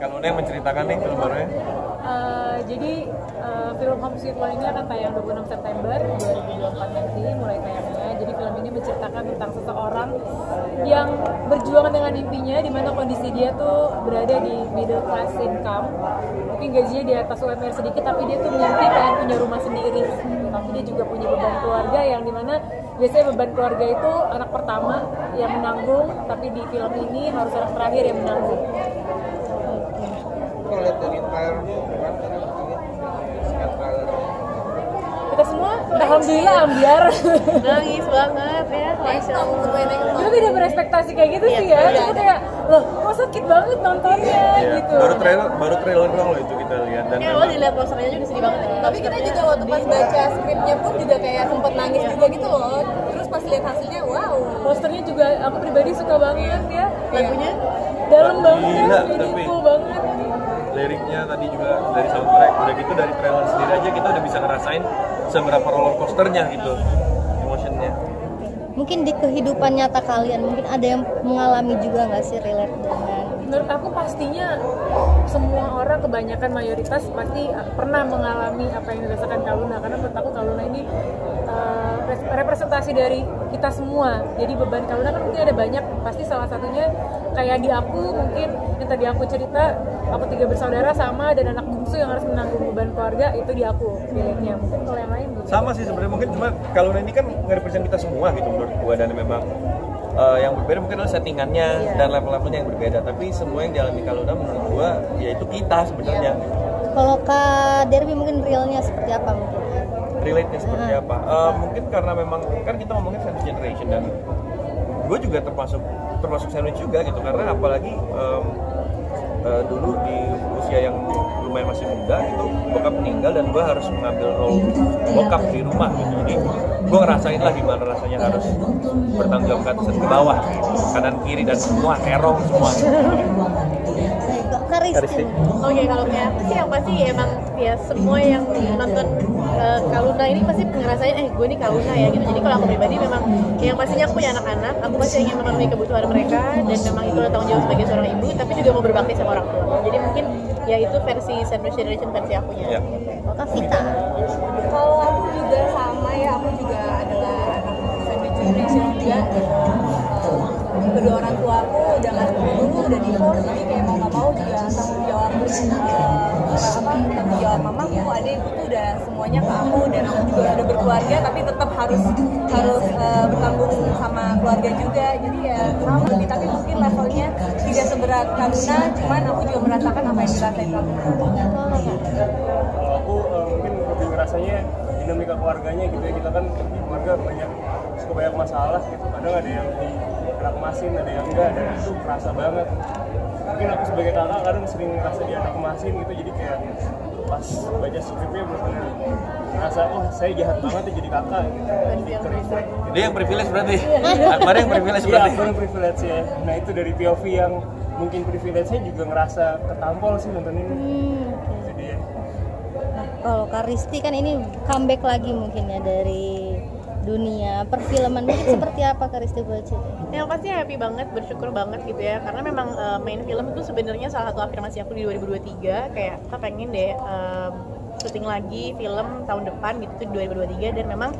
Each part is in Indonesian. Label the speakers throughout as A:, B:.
A: Kalau Una yang menceritakan nih film barunya.
B: Jadi film Home Sweet Home ini akan tayang 26 September 2024 nanti mulai tayangnya. Jadi film ini menceritakan tentang seseorang yang berjuang dengan impinya, di mana kondisi dia tuh berada di middle class income. Mungkin gajinya di atas UMR sedikit, tapi dia tuh mimpi pengen punya rumah sendiri. Tapi dia juga punya beban keluarga yang dimana biasanya beban keluarga itu anak pertama yang menanggung, tapi di film ini harus anak terakhir yang menanggung.
C: Kalau lihat dari trailernya gimana tadi? Singkat trailernya.
B: Kita semua alhamdulillah ambiar.
D: Nangis banget ya, Masya Allah.
B: Kita tidak berekspektasi kayak gitu sih ya. Cuma kayak, loh kok sakit banget nontonnya gitu.
A: Baru trailer doang loh itu kita lihat dan
D: Kayak lo dilihat posternya juga sedih banget.
E: Tapi kita juga waktu pas baca skripnya pun juga kayak sempet nangis juga gitu loh. Terus pas lihat hasilnya, wow.
B: Posternya juga aku pribadi suka banget ya.
D: Lagunya
B: Dalam banget,
A: Gila,
B: meaningful banget.
A: liriknya tadi juga dari soundtrack, udah gitu dari trailer sendiri aja kita udah bisa ngerasain seberapa roller coasternya gitu emotionnya.
F: Mungkin di kehidupan nyata kalian mungkin ada yang mengalami juga nggak sih relate dengan?
B: Menurut aku pastinya semua orang, kebanyakan mayoritas pasti pernah mengalami apa yang dirasakan Kaluna, karena menurut aku Kaluna ini representasi dari kita semua. Jadi beban Kaluna kan mungkin ada banyak, pasti salah satunya kayak di aku mungkin yang tadi aku cerita, aku 3 bersaudara sama dan anak bungsu yang harus menanggung beban keluarga, itu di aku feelingnya. Mungkin kalau yang lain gitu.
A: Sama sih sebenarnya, mungkin cuma Kaluna ini kan nge-represent kita semua gitu menurut gua, dan memang yang berbeda mungkin adalah settingannya dan level-levelnya yang berbeda, tapi semua yang dialami Kaluna menurut gua ya itu kita sebenarnya.
F: Kalau Kak Derby mungkin realnya seperti apa mungkin?
A: Relate-nya seperti apa? Mungkin karena memang kan kita ngomongin sandwich generation, dan gue juga termasuk sandwich juga gitu, karena apalagi dulu di usia yang lumayan masih muda gitu, bokap meninggal dan gue harus mengambil role bokap di rumah gitu. Jadi gue ngerasain lah gimana rasanya harus bertanggung jawab ke atas dan ke bawah gitu, kanan kiri dan semua terong semua gitu.
F: Karisti.
D: Oke, kalau kayak aku sih yang pasti emang ya semua yang nonton Kaluna ini pasti ngerasain gue nih Kaluna ya gitu. Jadi kalau aku pribadi memang yang pastinya aku punya anak-anak, aku pasti ingin memenuhi kebutuhan mereka dan memang itu adalah tanggung jawab sebagai seorang ibu, tapi juga mau berbakti sama orang tua. Jadi mungkin ya itu versi sandwich generation versi aku ya.
F: Kak Vita.
E: Kalau aku juga sama ya, aku juga adalah anak sandwich generation juga. Kedua orang tua aku udah nggak dulu, udah divorce, jadi kayak mau nggak mau juga tanggung jawab tanggung jawab mamaku, adikku tuh udah semuanya ke aku, dan aku juga udah berkeluarga tapi tetap harus bertanggung sama keluarga juga. Jadi ya sama lebih, tapi mungkin levelnya tidak seberat Kaluna, cuman aku juga merasakan apa yang dirasain Kaluna.
C: Kalau aku mungkin lebih ngerasanya dinamika keluarganya gitu ya, kita kan di keluarga suka banyak masalah gitu, kadang ada yang dianak-emasin, ada yang enggak, dan itu kerasa banget. Mungkin aku sebagai kakak kadang sering ngerasa dianak-emasin gitu, jadi kayak pas baca skripnya bener-bener ngerasa, oh saya jahat banget ya jadi kakak gitu. Jadi ke-reflect gitu.
A: Dia yang privilege berarti. Akbar yang privilege
C: Iya,
A: berarti.
C: aku yang privilege ya. Nah itu dari POV yang mungkin privilege-nya juga ngerasa ketampol sih nonton ini. Itu dia.
F: Kalau Karisti kan ini comeback lagi mungkin ya dari dunia perfilman, mungkin seperti apa Karisti boleh cerita?
D: Yang pasti happy banget, bersyukur banget gitu ya, karena memang main film itu sebenarnya salah satu afirmasi aku di 2023, kayak kita pengen deh syuting lagi film tahun depan gitu di 2023, dan memang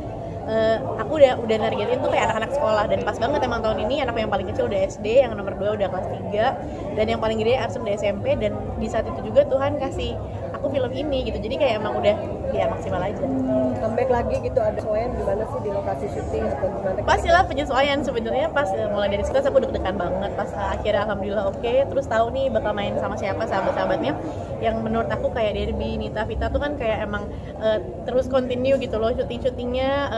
D: aku udah nargetin tuh kayak anak-anak sekolah, dan pas banget emang tahun ini anak yang paling kecil udah SD, yang nomor 2 udah kelas 3, dan yang paling gede Arsem udah SMP, dan di saat itu juga Tuhan kasih aku film ini gitu, jadi kayak emang udah ya maksimal aja.
E: Comeback lagi gitu, ada soalnya gimana sih di lokasi syuting atau gimana?
D: Pastilah penyesuaian sebenarnya, pas mulai dari situ aku deg-degan banget, pas akhirnya alhamdulillah oke, terus tahu nih bakal main sama siapa sahabat-sahabatnya yang menurut aku kayak Derby, Nita, Vita tuh kan kayak emang terus continue gitu loh syuting-syutingnya,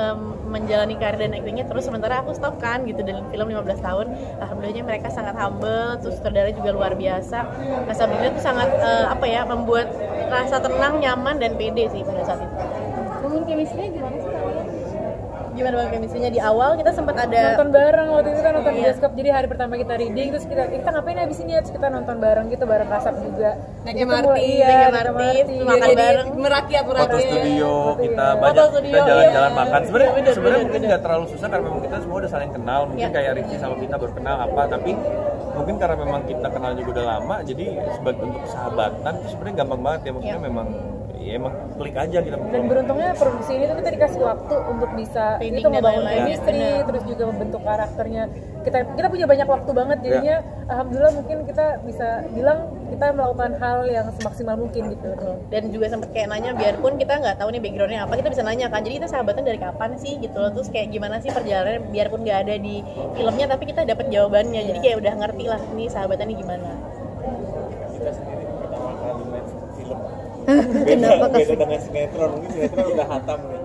D: menjalani karir dan aktingnya terus, sementara aku stop kan gitu dari film 15 tahun. Alhamdulillahnya mereka sangat humble, terus sutradara juga luar biasa. Nah sebenarnya tuh sangat membuat rasa tenang, nyaman, dan pede sih pada saat itu.
B: Ngomong chemistry gimana sih kalian?
D: Gimana bang chemistry-nya? Di awal kita sempat ada
B: Nonton bareng waktu itu kan, nonton bioskop. Jadi hari pertama kita reading, terus kita ngapain habis ini ya, terus kita nonton bareng gitu, bareng kasap juga.
E: Naik
B: Itu
E: MRT,
D: makan bareng,
E: merakyat.
A: Foto studio kita banyak,
D: Foto studio,
A: kita jalan-jalan
D: iya.
A: makan. Sebenarnya
D: Bener.
A: mungkin nggak terlalu susah karena memang kita semua udah saling kenal. Mungkin kayak Rifki sama Vita baru kenal apa, tapi mungkin karena memang kita kenal juga udah lama, jadi sebagai untuk sahabatan itu sebenarnya gampang banget ya, maksudnya memang klik aja gitu.
B: Dan beruntungnya produksi ini tuh kita dikasih waktu untuk bisa
D: Training
B: itu
D: dan
B: membangun
D: lain-lain.
B: chemistry, terus juga membentuk karakternya. Kita punya banyak waktu banget, jadinya alhamdulillah mungkin kita bisa bilang kita melakukan hal yang semaksimal mungkin gitu.
D: Dan juga sempet kayak nanya, biarpun kita nggak tahu nih backgroundnya apa, kita bisa nanya kan, jadi kita sahabatan dari kapan sih gitu loh, terus kayak gimana sih perjalanannya, biarpun nggak ada di filmnya tapi kita dapat jawabannya, jadi kayak udah ngerti lah nih sahabatannya gimana.
G: Kita sendiri pertama kali main film
F: Kenapa
G: beda dengan sinetron, mungkin sinetron udah hatam nih.